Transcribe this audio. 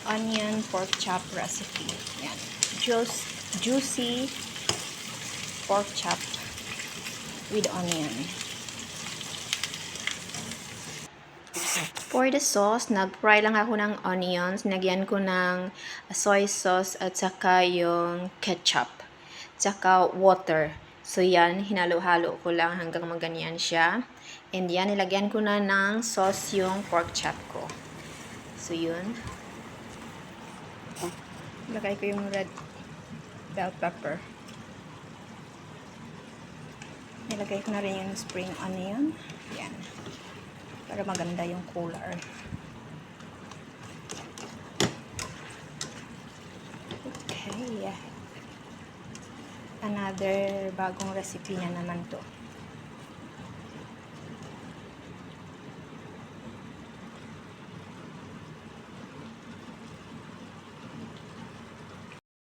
onion pork chop recipe. Yan. Juicy pork chop with onion. For the sauce, nag-fry lang ako ng onions. Nagyan ko ng soy sauce at saka yung ketchup. Tsaka water. So yan, hinalo-halo ko lang hanggang maganyan siya. And yan, nilagyan ko na ng sauce yung pork chop ko. So yun. Lagay ko yung red bell pepper. Nilagay ko na rin yung spring onion. Yan. Para maganda yung color. Okay. Another bagong recipe na naman to.